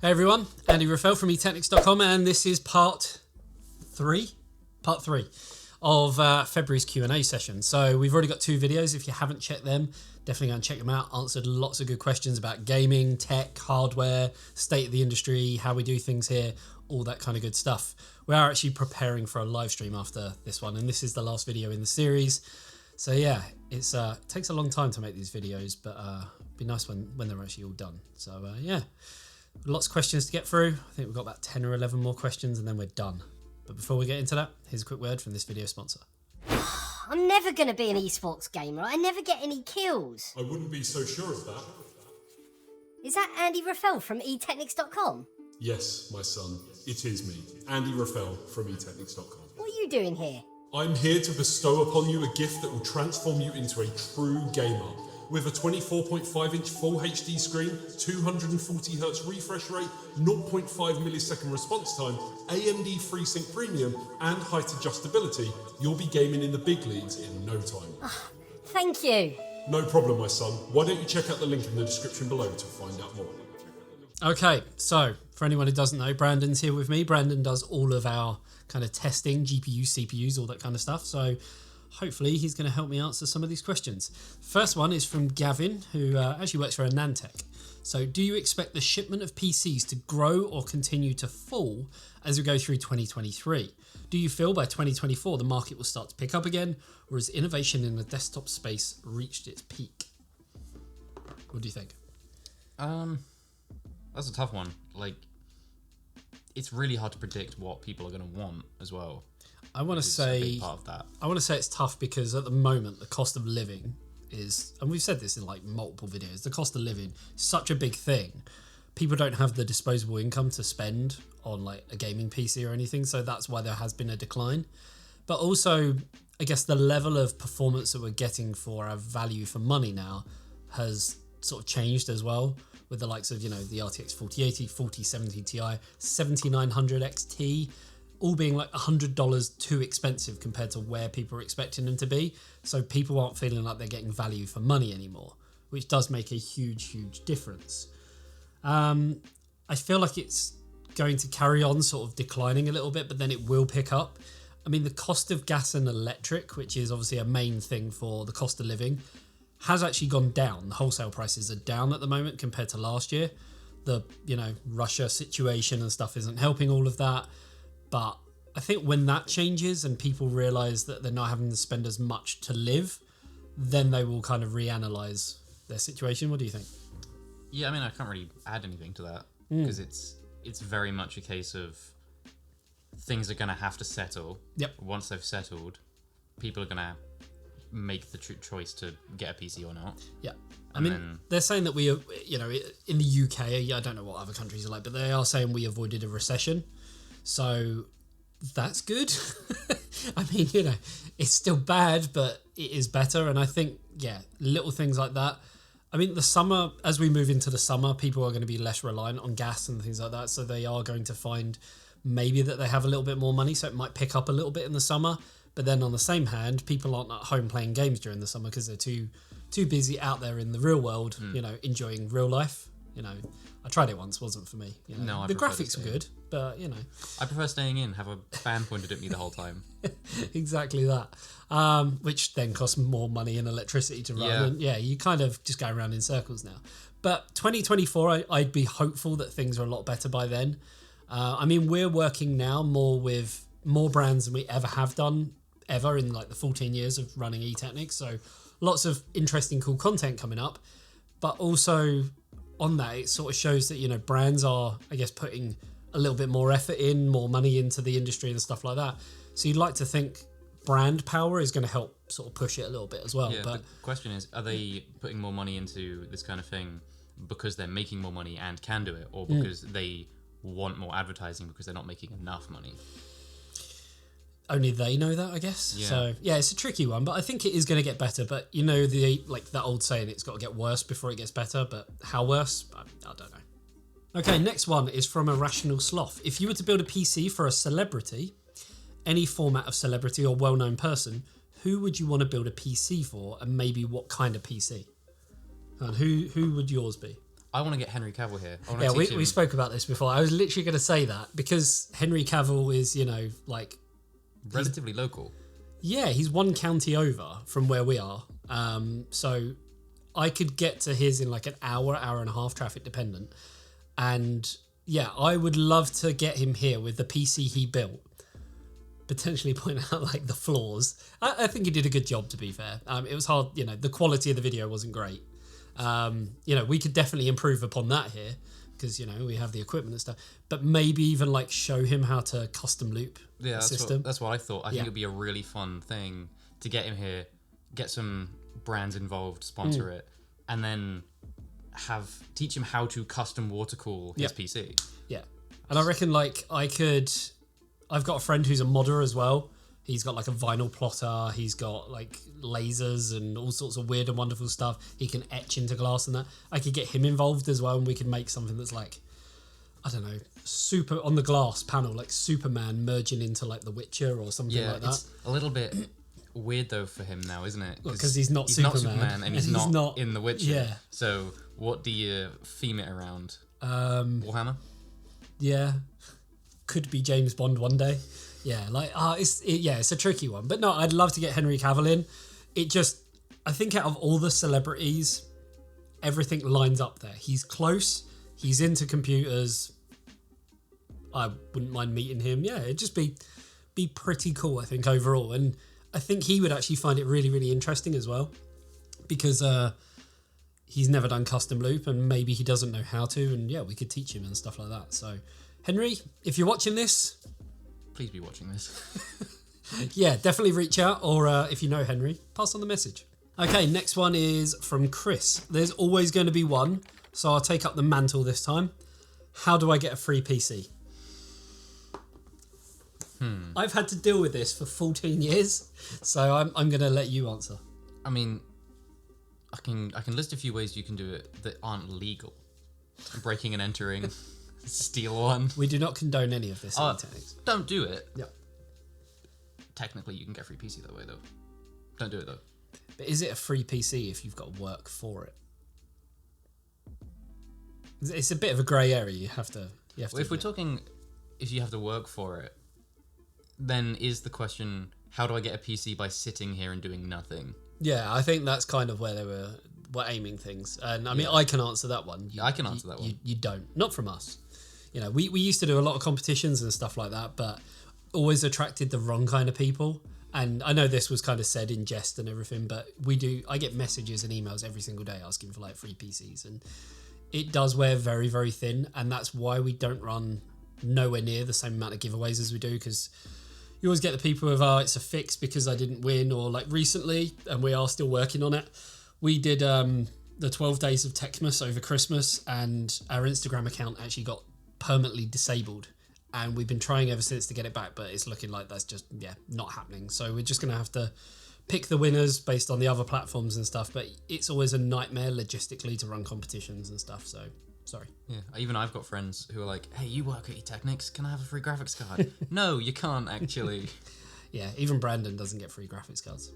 Hey everyone, Andy Raffel from eTeknix.com, and this is part three of February's Q&A session. So we've already got two videos. If you haven't checked them, definitely go and check them out. Answered lots of good questions about gaming, tech, hardware, state of the industry, how we do things here, all that kind of good stuff. We are actually preparing for a live stream after this one, and this is the last video in the series. So yeah, it takes a long time to make these videos, but it'd be nice when they're actually all done. So yeah. Lots of questions to get through. I think we've got about 10 or 11 more questions and then we're done. But before we get into that, here's a quick word from this video sponsor. I'm never going to be an esports gamer. I never get any kills. I wouldn't be so sure of that. Is that Andy Raffel from eTeknix.com? Yes, my son. It is me, Andy Raffel from eTeknix.com. What are you doing here? I'm here to bestow upon you a gift that will transform you into a true gamer. With a 24.5-inch Full HD screen, 240Hz refresh rate, 0.5 millisecond response time, AMD FreeSync Premium, and height adjustability, you'll be gaming in the big leagues in no time. Thank you. No problem, my son. Why don't you check out the link in the description below to find out more. Okay, so for anyone who doesn't know, Brandon's here with me. Brandon does all of our kind of testing, GPUs, CPUs, all that kind of stuff. So hopefully he's going to help me answer some of these questions. First one is from Gavin, who actually works for Anantech. So do you expect the shipment of PCs to grow or continue to fall as we go through 2023? Do you feel by 2024 the market will start to pick up again, or has innovation in the desktop space reached its peak? What do you think? That's a tough one. Like, it's really hard to predict what people are going to want as well. I want to say part of that. I want to say it's tough because at the moment the cost of living is, and we've said this in like multiple videos, the cost of living is such a big thing. People don't have the disposable income to spend on like a gaming PC or anything, so that's why there has been a decline. But also, I guess the level of performance that we're getting for our value for money now has sort of changed as well, with the likes of, you know, the RTX 4080, 4070 Ti, 7900 XT, all being like $100 too expensive compared to where people are expecting them to be. So people aren't feeling like they're getting value for money anymore, which does make a huge, huge difference. I feel like it's going to carry on sort of declining a little bit, but then it will pick up. I mean, the cost of gas and electric, which is obviously a main thing for the cost of living, has actually gone down. The wholesale prices are down at the moment compared to last year. The, you know, Russia situation and stuff isn't helping all of that. But I think when that changes and people realise that they're not having to spend as much to live, then they will kind of reanalyse their situation. What do you think? Yeah, I mean, I can't really add anything to that because it's very much a case of things are going to have to settle. Yep. Once they've settled, people are going to make the choice to get a PC or not. Yeah. I mean, they're saying that we, you know, in the UK, I don't know what other countries are like, but they are saying we avoided a recession. So that's good. I mean, you know, it's still bad, but it is better. And I think, yeah, little things like that. I mean, the summer, as we move into the summer, people are going to be less reliant on gas and things like that. So they are going to find maybe that they have a little bit more money. So it might pick up a little bit in the summer. But then on the same hand, people aren't at home playing games during the summer because they're too busy out there in the real world, you know, enjoying real life. You know, I tried it once, wasn't for me. You know, No, I the prefer to graphics were stay good, but you know, I prefer staying in, have a fan pointed at me the whole time. exactly that. Which then costs more money and electricity to run. Yeah. And yeah, you kind of just go around in circles now. But 2024, I'd be hopeful that things are a lot better by then. I mean, we're working now more with more brands than we ever have done ever in like the 14 years of running eTeknix. So lots of interesting, cool content coming up, but also on that, it sort of shows that, you know, brands are, I guess, putting a little bit more effort in, more money into the industry and stuff like that. So you'd like to think brand power is going to help sort of push it a little bit as well. Yeah, But the question is, are they putting more money into this kind of thing because they're making more money and can do it, or because they want more advertising because they're not making enough money? only they know that, I guess. Yeah. So yeah, it's a tricky one, but I think it is going to get better. But you know, the like that old saying, it's got to get worse before it gets better. But how worse? I don't know. Okay, next one is from Irrational Sloth. If you were to build a PC for a celebrity, any format of celebrity or well-known person, who would you want to build a PC for, and maybe what kind of PC? And who would yours be? I want to get Henry Cavill here. I want Yeah, to teach we him. spoke about this before. I was literally going to say that because Henry Cavill is, like, relatively local. yeah, he's one county over from where we are. So I could get to his in like an hour and a half, traffic dependent. And yeah, I would love to get him here with the PC he built. Potentially point out like the flaws. I think he did a good job, to be fair. It was hard, the quality of the video wasn't great. We could definitely improve upon that here because, we have the equipment and stuff. But maybe even like show him how to custom loop Yeah, the system. that's what I thought. I think it'd be a really fun thing to get him here, get some brands involved, sponsor it, and then teach him how to custom water cool his PC. Yeah. And I reckon like I've got a friend who's a modder as well. He's got like a vinyl plotter. He's got like lasers and all sorts of weird and wonderful stuff. He can etch into glass and that. I could get him involved as well, and we could make something that's like, I don't know, super on the glass panel, like Superman merging into like The Witcher or something like that. It's a little bit weird though for him now, isn't it? Because he's not not Superman. Superman and he's not in The Witcher. Yeah. So what do you theme it around? Warhammer? Yeah. Could be James Bond one day. Yeah, like it's a tricky one. But no, I'd love to get Henry Cavill in. I think out of all the celebrities, everything lines up there. He's close. He's into computers. I wouldn't mind meeting him. Yeah, it'd just be pretty cool, I think, overall. And I think he would actually find it really, really interesting as well. Because he's never done custom loop and maybe he doesn't know how to. And yeah, we could teach him and stuff like that. So, Henry, if you're watching this... Please be watching this. Yeah, definitely reach out, or if you know Henry, pass on the message. Okay, next one is from Chris. There's always going to be one, so I'll take up the mantle this time. How do I get a free PC? I've had to deal with this for 14 years, so I'm going to let you answer. I mean, I can list a few ways you can do it that aren't legal. Breaking and entering, steal one. We do not condone any of this in eTeknix. Don't do it. Yeah. Technically, you can get a free PC that way, though. Don't do it, though. But is it a free PC if you've got to work for it? It's a bit of a grey area. You have to. If we're talking, if you have to work for it, then is the question: how do I get a PC by sitting here and doing nothing? Yeah, I think that's kind of where they were aiming things. And I mean, I can answer that one. I can answer that one. You don't. Not from us. We used to do a lot of competitions and stuff like that, but always attracted the wrong kind of people. And I know this was kind of said in jest and everything, but I get messages and emails every single day asking for like free PCs, and it does wear very, very thin. And that's why we don't run nowhere near the same amount of giveaways as we do, because you always get the people with, it's a fix because I didn't win, or like recently, and we are still working on it. We did the 12 days of Techmas over Christmas, and our Instagram account actually got permanently disabled. And we've been trying ever since to get it back, but it's looking like that's just, not happening. So we're just going to have to pick the winners based on the other platforms and stuff. But it's always a nightmare logistically to run competitions and stuff. So, sorry. Yeah, even I've got friends who are like, hey, you work at eTeknix, can I have a free graphics card? No, you can't actually. Yeah, even Brandon doesn't get free graphics cards.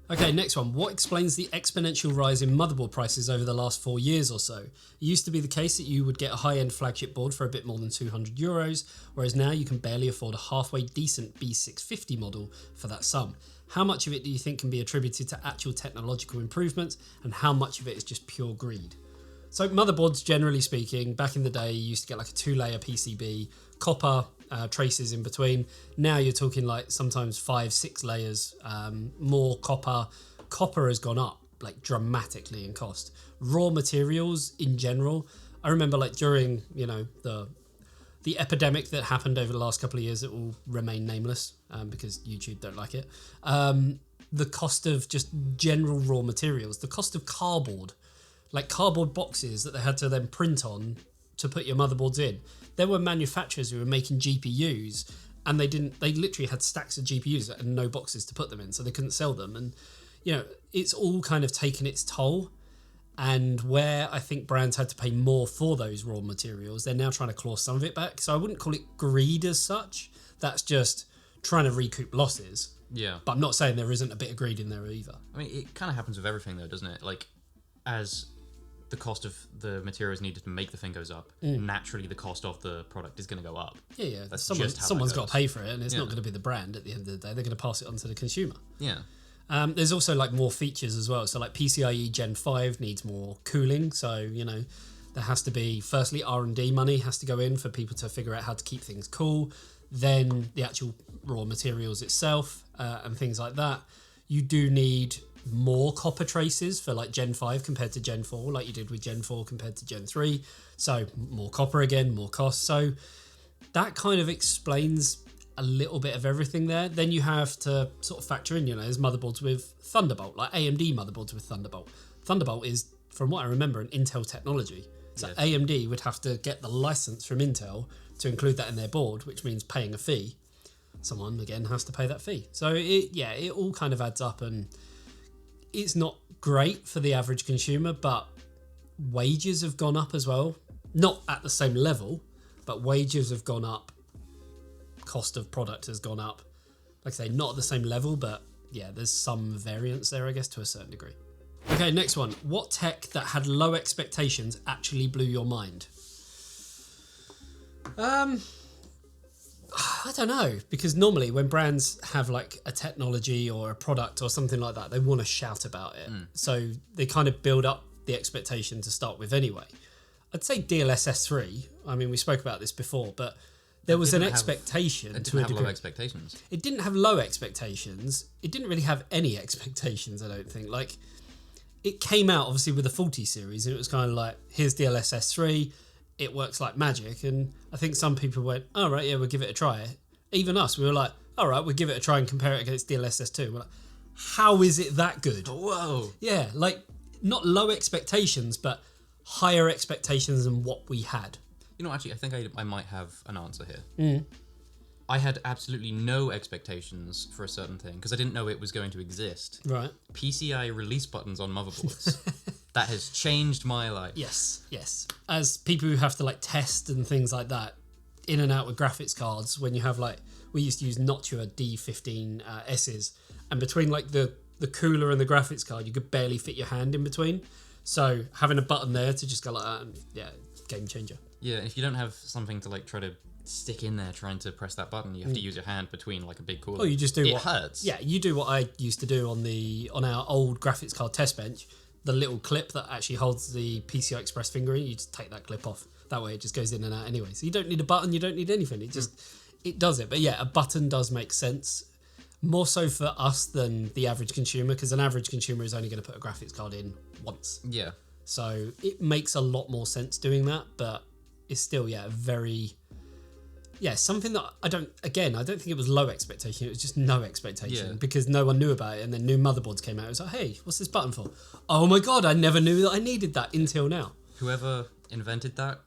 Okay, next one. What explains the exponential rise in motherboard prices over the last 4 years or so? It used to be the case that you would get a high-end flagship board for a bit more than €200, whereas now you can barely afford a halfway decent B650 model for that sum. How much of it do you think can be attributed to actual technological improvements, and how much of it is just pure greed? So motherboards, generally speaking, back in the day, you used to get like a 2-layer PCB, copper, traces in between. Now you're talking like sometimes 5-6 layers, more copper. Copper has gone up like dramatically in cost. Raw materials in general, I remember like during the epidemic that happened over the last couple of years, it will remain nameless because YouTube don't like it. The cost of just general raw materials, the cost of cardboard, like cardboard boxes that they had to then print on to put your motherboards in. There were manufacturers who were making GPUs, and they literally had stacks of GPUs and no boxes to put them in, so they couldn't sell them. And it's all kind of taken its toll. And where I think brands had to pay more for those raw materials, they're now trying to claw some of it back. So I wouldn't call it greed as such. That's just trying to recoup losses. Yeah. But I'm not saying there isn't a bit of greed in there either. I mean, it kind of happens with everything though, doesn't it? Like, as the cost of the materials needed to make the thing goes up, naturally the cost of the product is going to go up. Yeah. That's Someone's just how that got goes. to pay for it, and it's not going to be the brand at the end of the day. They're going to pass it on to the consumer. Yeah. There's also like more features as well. So like PCIe Gen 5 needs more cooling. So, you know, there has to be, firstly, R&D money has to go in for people to figure out how to keep things cool. Then the actual raw materials itself and things like that. You do need more copper traces for like Gen 5 compared to Gen 4, like you did with Gen 4 compared to Gen 3. So more copper again, more cost. So that kind of explains a little bit of everything there. Then you have to sort of factor in, you know, there's motherboards with Thunderbolt, like AMD motherboards with Thunderbolt. Thunderbolt is, from what I remember, an Intel technology. So Yes. AMD would have to get the license from Intel to include that in their board, which means paying a fee. Someone, again, has to pay that fee. So, it all kind of adds up, and it's not great for the average consumer, but wages have gone up as well. Not at the same level, but wages have gone up. Cost of product has gone up. Like I say, not at the same level, but yeah, there's some variance there, I guess, to a certain degree. Okay, next one. What tech that had low expectations actually blew your mind? I don't know, because normally when brands have like a technology or a product or something like that, they want to shout about it. So they kind of build up the expectation to start with anyway. I'd say DLSS 3. I mean, we spoke about this before, but there was an expectation It to a didn't have degree. low expectations. It didn't have low expectations. It didn't really have any expectations, I don't think. Like, it came out obviously with the 40 series, and it was kind of like, here's DLSS 3. It works like magic. And I think some people went, all right, yeah, we'll give it a try. Even us, we were like, all right, we'll give it a try and compare it against DLSS 2. We're like, how is it that good? Whoa. Yeah, like, not low expectations, but higher expectations than what we had. You know, actually, I think I might have an answer here. I had absolutely no expectations for a certain thing because I didn't know it was going to exist. Right. PCI release buttons on motherboards. That has changed my life. Yes. As people who have to like test and things like that, in and out with graphics cards, when you have like, we used to use Noctua D15 S's, and between like the cooler and the graphics card, you could barely fit your hand in between. So having a button there to just go like that, and yeah, game changer. Yeah, if you don't have something to like try to stick in there trying to press that button, you have to use your hand between like a big cooler. Or you just do it what hurts. Yeah, you do what I used to do on our old graphics card test bench. The little clip that actually holds the PCI Express finger in, you just take that clip off. That way it just goes in and out anyway. So you don't need a button, you don't need anything. It just it does it. But yeah, a button does make sense. More so for us than the average consumer, because an average consumer is only going to put a graphics card in once. Yeah. So it makes a lot more sense doing that, but it's still, something that I don't think it was low expectation, it was just no expectation because no one knew about it, and then new motherboards came out. It was like, hey, what's this button for? Oh my God, I never knew that I needed that until now. Whoever invented that,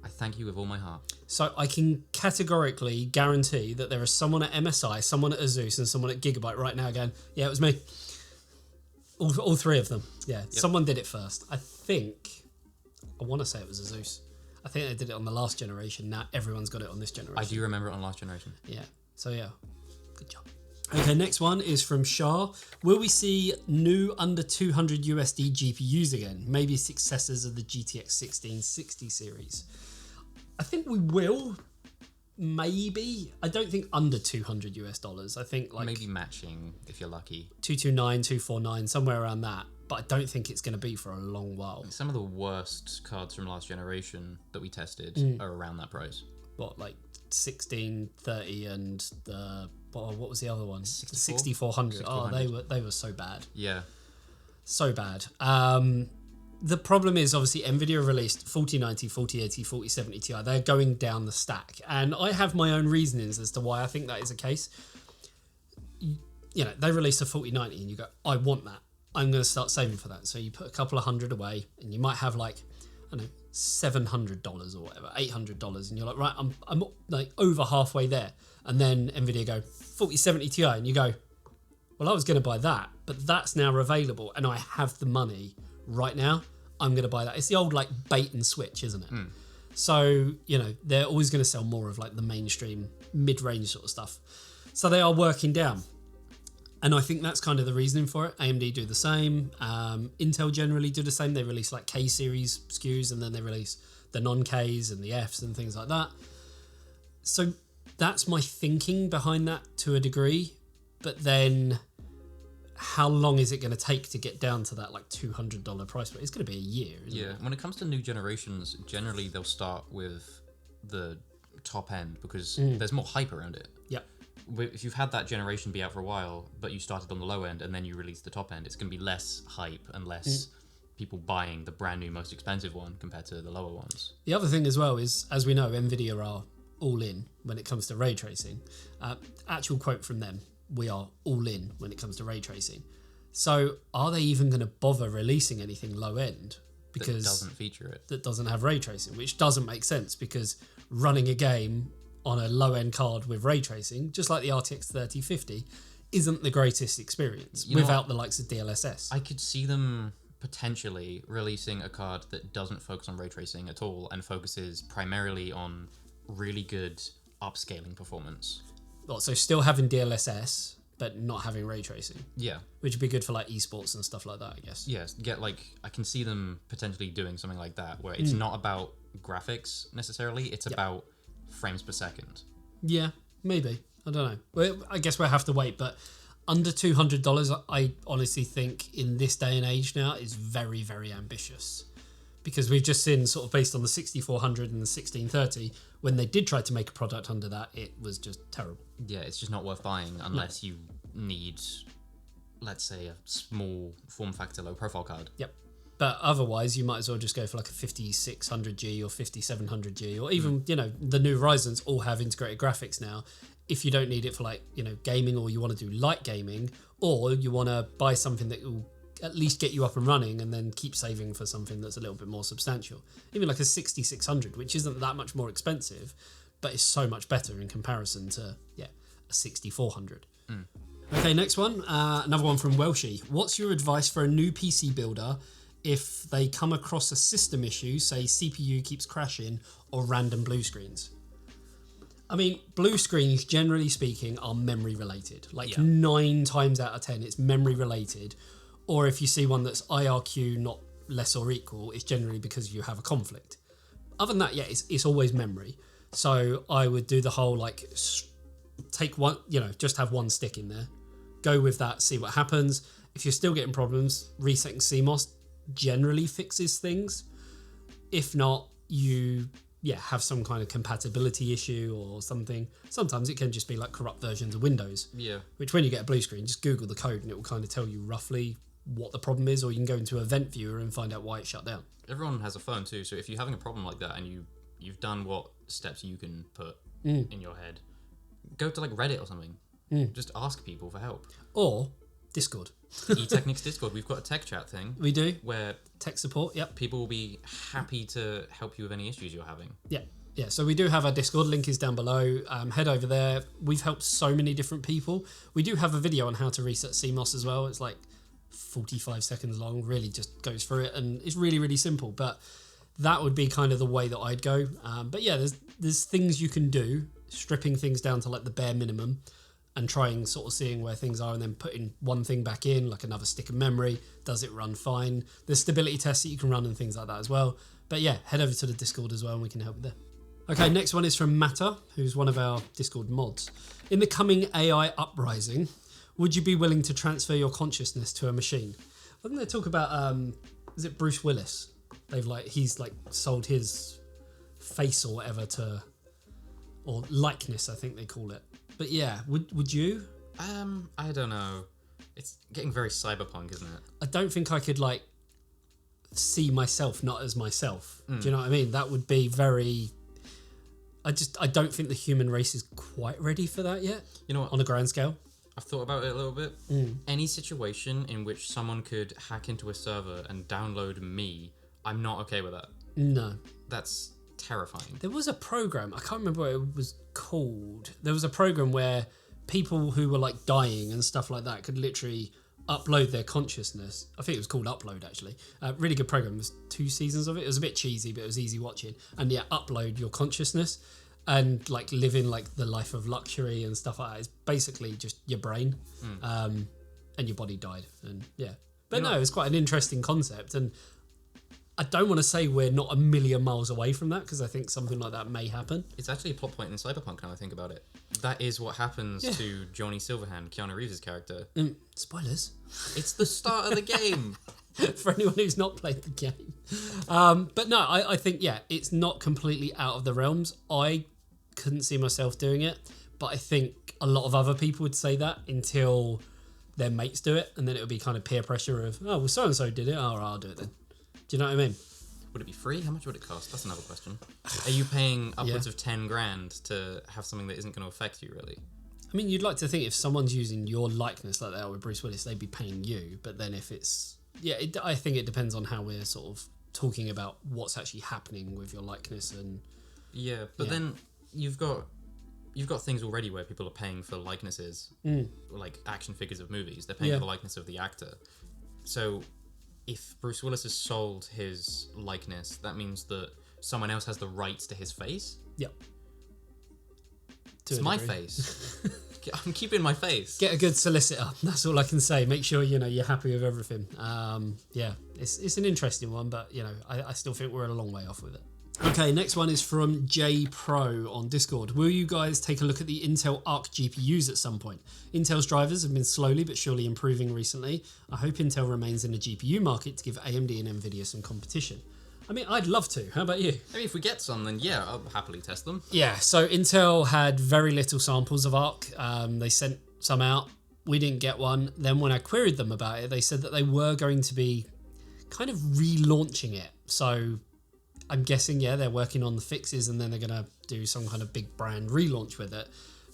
I thank you with all my heart. So I can categorically guarantee that there is someone at MSI, someone at Asus, and someone at Gigabyte right now going, yeah, it was me. All three of them. Yeah, Someone did it first. I want to say it was Asus. I think they did it on the last generation. Now everyone's got it on this generation. I do remember it on last generation. Yeah. So yeah, good job. Okay, next one is from Shah. Will we see new under 200 USD GPUs again? Maybe successors of the GTX 1660 series. I think we will. Maybe. I don't think under 200 US dollars. I think like maybe matching if you're lucky. 229, 249, somewhere around that. But I don't think it's going to be for a long while. Some of the worst cards from last generation that we tested are around that price. What, like 1630 and the what was the other one? 64? 6400. Oh, they were so bad. Yeah. So bad. The problem is obviously Nvidia released 4090, 4080, 4070 Ti. They're going down the stack. And I have my own reasonings as to why I think that is the case. You know, they released a 4090 and you go, I want that. I'm going to start saving for that. So you put a couple of $100 away and you might have like, I don't know, $700 or whatever, $800. And you're like, right, I'm like over halfway there. And then Nvidia go 4070 Ti and you go, well, I was going to buy that, but that's now available and I have the money right now. I'm going to buy that. It's the old like bait and switch, isn't it? So, you know, they're always going to sell more of like the mainstream mid-range sort of stuff. So they are working down. And I think that's kind of the reasoning for it. AMD do the same. Intel generally do the same. They release like K series SKUs, and then they release the non-Ks and the Fs and things like that. So that's my thinking behind that to a degree. But then how long is it going to take to get down to that like $200 price point? It's going to be a year, isn't it? When it comes to new generations, generally they'll start with the top end because there's more hype around it. Yep. If you've had that generation be out for a while, but you started on the low end and then you release the top end, it's going to be less hype and less people buying the brand new most expensive one compared to the lower ones. The other thing as well is, as we know, Nvidia are all in when it comes to ray tracing. Actual quote from them, we are all in when it comes to ray tracing. So are they even going to bother releasing anything low end? Because that doesn't feature it. That doesn't have ray tracing, which doesn't make sense because running a game on a low end card with ray tracing, just like the RTX 3050, isn't the greatest experience without the likes of DLSS. I could see them potentially releasing a card that doesn't focus on ray tracing at all and focuses primarily on really good upscaling performance. Well, so still having DLSS, but not having ray tracing. Yeah. Which would be good for like esports and stuff like that, I guess. Yes, I can see them potentially doing something like that where it's not about graphics necessarily, it's about frames per second. Yeah, maybe. I don't know. Well, I guess we'll have to wait, but under $200, I honestly think in this day and age now is very, very ambitious. Because we've just seen sort of based on the 6400 and the 1630, when they did try to make a product under that, it was just terrible. Yeah, it's just not worth buying unless you need, let's say, a small form factor low profile card. Yep. But otherwise, you might as well just go for like a 5600G or 5700G, or even, the new Ryzens all have integrated graphics now. If you don't need it for like, gaming, or you want to do light gaming, or you want to buy something that will at least get you up and running and then keep saving for something that's a little bit more substantial. Even like a 6600, which isn't that much more expensive, but is so much better in comparison to, a 6400. Okay, next one. Another one from Welshie. What's your advice for a new PC builder if they come across a system issue, say CPU keeps crashing or random blue screens? I mean, blue screens, generally speaking, are memory related. 9 times out of 10, it's memory related. Or if you see one that's IRQ not less or equal, it's generally because you have a conflict. Other than that, it's always memory. So I would do the whole take one, just have one stick in there. Go with that, see what happens. If you're still getting problems, resetting CMOS generally fixes things. If not, you have some kind of compatibility issue or something. Sometimes it can just be like corrupt versions of Windows. Yeah. Which when you get a blue screen, just Google the code and it will kind of tell you roughly what the problem is, or you can go into Event Viewer and find out why it shut down. Everyone has a phone too, so if you're having a problem like that and you've done what steps you can put in your head, go to like Reddit or something. Just ask people for help. Or Discord. eTeknix Discord, we've got a tech chat thing. We do. Where tech support, yep. People will be happy to help you with any issues you're having. Yeah, so we do have our Discord, link is down below. Head over there. We've helped so many different people. We do have a video on how to reset CMOS as well. It's like 45 seconds long, really just goes through it, and it's really, really simple. But that would be kind of the way that I'd go. But yeah, there's things you can do, stripping things down to like the bare minimum and trying sort of seeing where things are and then putting one thing back in, like another stick of memory. Does it run fine? There's stability tests that you can run and things like that as well. But yeah, head over to the Discord as well and we can help you there. Okay, next one is from Matter, who's one of our Discord mods. In the coming AI uprising, would you be willing to transfer your consciousness to a machine? I think they talk about, is it Bruce Willis? He's sold his face or whatever or likeness, I think they call it. But yeah, would you? I don't know. It's getting very cyberpunk, isn't it? I don't think I could see myself not as myself. Do you know what I mean? That would be very... I don't think the human race is quite ready for that yet. You know what? On a grand scale. I've thought about it a little bit. Any situation in which someone could hack into a server and download me, I'm not okay with that. No. That's terrifying. There was a program, I can't remember what it was called. There was a program where people who were dying and stuff like that could literally upload their consciousness. I think it was called Upload, actually. Really good program. There was 2 seasons of it. It was a bit cheesy, but it was easy watching. And yeah, upload your consciousness. and like living like the life of luxury and stuff like that is basically just your brain, and your body died, and But no, it's quite an interesting concept, and I don't want to say we're not a million miles away from that, because I think something like that may happen. It's actually a plot point in Cyberpunk now I think about it. That is what happens to Johnny Silverhand, Keanu Reeves' character. Spoilers. It's the start of the game. For anyone who's not played the game. But no, I think, it's not completely out of the realms. I couldn't see myself doing it, but I think a lot of other people would say that until their mates do it, and then it would be kind of peer pressure of, oh, well, so-and-so did it, oh, I'll do it then. Do you know what I mean? Would it be free? How much would it cost? That's another question. Are you paying upwards of 10 grand to have something that isn't going to affect you, really? I mean, you'd like to think if someone's using your likeness like that with Bruce Willis, they'd be paying you. But then if it's... I think it depends on how we're sort of talking about what's actually happening with your likeness. And then you've got things already where people are paying for likenesses, like action figures of movies. They're paying for the likeness of the actor. So... if Bruce Willis has sold his likeness, that means that someone else has the rights to his face? Yep. It's my face. I'm keeping my face. Get a good solicitor. That's all I can say. Make sure, you're happy with everything. It's an interesting one, but, I still think we're a long way off with it. Okay, next one is from J Pro on Discord. Will you guys take a look at the Intel Arc GPUs at some point? Intel's drivers have been slowly but surely improving recently. I hope Intel remains in the GPU market to give AMD and Nvidia some competition. I mean, I'd love to. How about you? I mean, if we get some, then I'll happily test them. Yeah, so Intel had very little samples of Arc. They sent some out. We didn't get one. Then when I queried them about it, they said that they were going to be kind of relaunching it. So... I'm guessing, they're working on the fixes and then they're going to do some kind of big brand relaunch with it.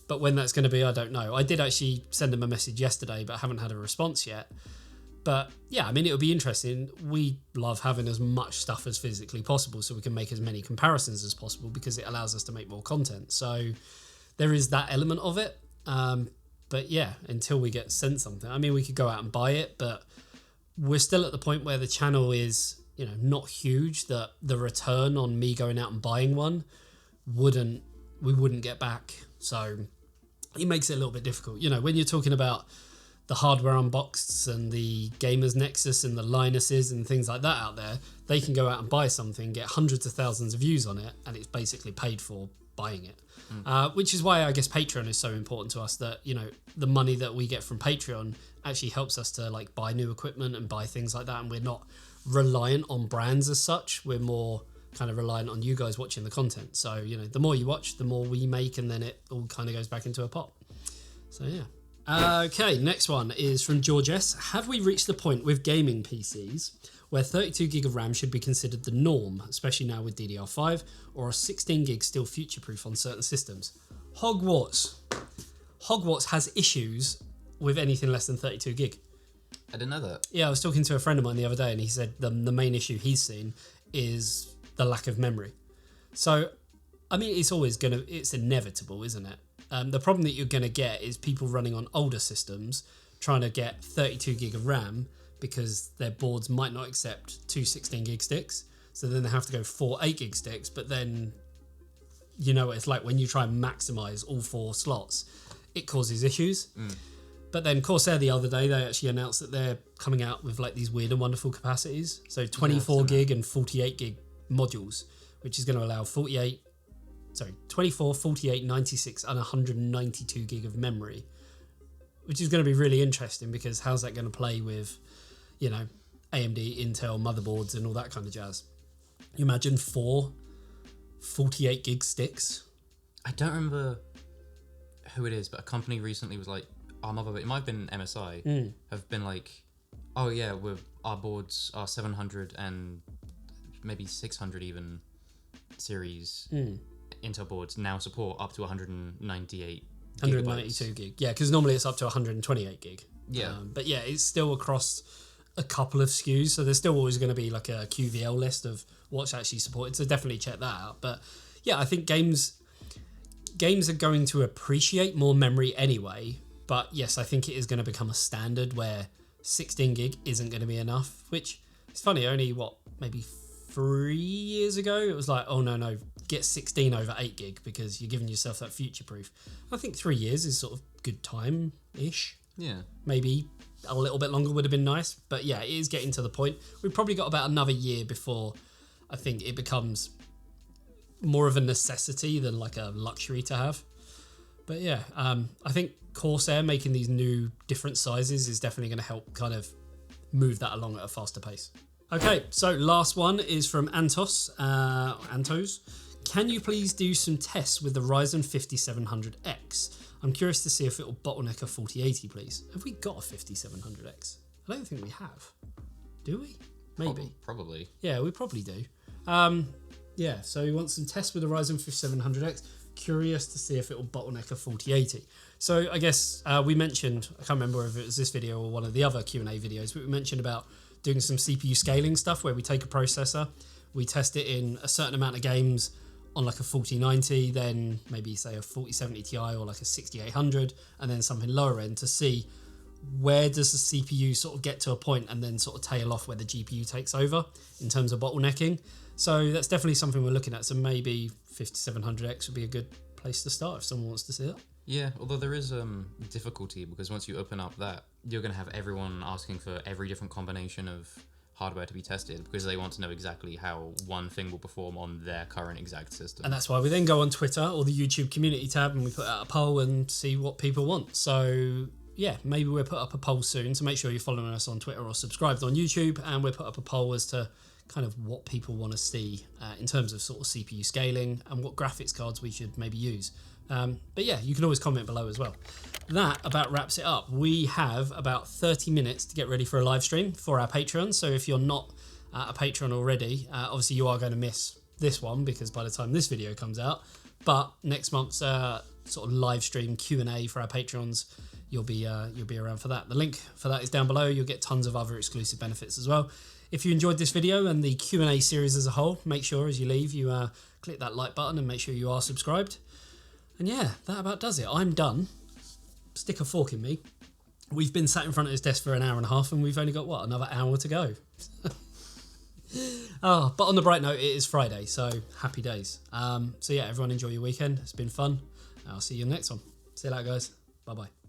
But when that's going to be, I don't know. I did actually send them a message yesterday, but I haven't had a response yet. But I mean, it'll be interesting. We love having as much stuff as physically possible so we can make as many comparisons as possible because it allows us to make more content. So there is that element of it. But until we get sent something, I mean, we could go out and buy it, but we're still at the point where the channel is... not huge, that the return on me going out and buying one we wouldn't get back. So it makes it a little bit difficult. When you're talking about the hardware unboxed and the Gamers Nexus and the Linuses and things like that out there, they can go out and buy something, get hundreds of thousands of views on it, and it's basically paid for buying it. Which is why I guess Patreon is so important to us, that, the money that we get from Patreon actually helps us to like buy new equipment and buy things like that, and we're not reliant on brands as such. We're more kind of reliant on you guys watching the content. So, the more you watch, the more we make, and then it all kind of goes back into a pot. So, Okay, next one is from George S. Have we reached the point with gaming PCs where 32 gig of RAM should be considered the norm, especially now with DDR5, or are 16 gigs still future-proof on certain systems? Hogwarts has issues with anything less than 32 gig. I didn't know that. Yeah, I was talking to a friend of mine the other day, and he said the main issue he's seen is the lack of memory. So, I mean, it's inevitable, isn't it? The problem that you're going to get is people running on older systems trying to get 32 gig of RAM because their boards might not accept two 16 gig sticks. So then they have to go 4 8 gig sticks, but then, it's like when you try and maximize all 4 slots, it causes issues. But then Corsair the other day, they actually announced that they're coming out with like these weird and wonderful capacities. So 24 gig and 48 gig modules, which is going to allow 24, 48, 96 and 192 gig of memory, which is going to be really interesting because how's that going to play with, AMD, Intel motherboards and all that kind of jazz. You imagine 4 48 gig sticks. I don't remember who it is, but a company recently was like, it might have been MSI, have been like, our boards are 700 and maybe 600 even series Intel boards now support up to 192 gig. Yeah, because normally it's up to 128 gig. Yeah. But it's still across a couple of SKUs, so there's still always going to be like a QVL list of what's actually supported, so definitely check that out. But I think games are going to appreciate more memory anyway. But yes, I think it is going to become a standard where 16 gig isn't going to be enough, which is funny. Only maybe 3 years ago, it was like, oh no, get 16 over 8 gig because you're giving yourself that future proof. I think 3 years is sort of good time-ish. Yeah. Maybe a little bit longer would have been nice, but yeah, it is getting to the point. We've probably got about another year before I think it becomes more of a necessity than like a luxury to have. But yeah, I think Corsair making these new different sizes is definitely going to help kind of move that along at a faster pace. Okay, so last one is from Antos. Can you please do some tests with the Ryzen 5700X? I'm curious to see if it will bottleneck a 4080, please. Have we got a 5700X? I don't think we have. Do we? Maybe. Probably. Yeah, we probably do. Yeah, so we want some tests with the Ryzen 5700X. Curious to see if it will bottleneck a 4080. So I guess we mentioned, I can't remember if it was this video or one of the other Q&A videos, but we mentioned about doing some CPU scaling stuff where we take a processor, we test it in a certain amount of games on like a 4090, then maybe say a 4070 Ti or like a 6800, and then something lower end to see where does the CPU sort of get to a point and then sort of tail off where the GPU takes over in terms of bottlenecking. So that's definitely something we're looking at. So maybe 5700X would be a good place to start if someone wants to see it. Yeah, although there is difficulty because once you open up that, you're going to have everyone asking for every different combination of hardware to be tested because they want to know exactly how one thing will perform on their current exact system. And that's why we then go on Twitter or the YouTube community tab and we put out a poll and see what people want. So yeah, maybe we'll put up a poll soon. So make sure you're following us on Twitter or subscribed on YouTube, and we'll put up a poll as to kind of what people want to see in terms of sort of CPU scaling and what graphics cards we should maybe use. But yeah, you can always comment below as well. That about wraps it up. We have about 30 minutes to get ready for a live stream for our Patreon. So if you're not a patron already, obviously you are going to miss this one because by the time this video comes out, but next month's sort of live stream Q&A for our patrons, you'll be around for that. The link for that is down below. You'll get tons of other exclusive benefits as well. If you enjoyed this video and the Q&A series as a whole, make sure as you leave you click that like button and make sure you are subscribed. And yeah, that about does it. I'm done. Stick a fork in me. We've been sat in front of this desk for an hour and a half and we've only got, what, another hour to go. But on the bright note, it is Friday, so happy days. So yeah, everyone enjoy your weekend. It's been fun. I'll see you in the next one. See you later, guys. Bye-bye.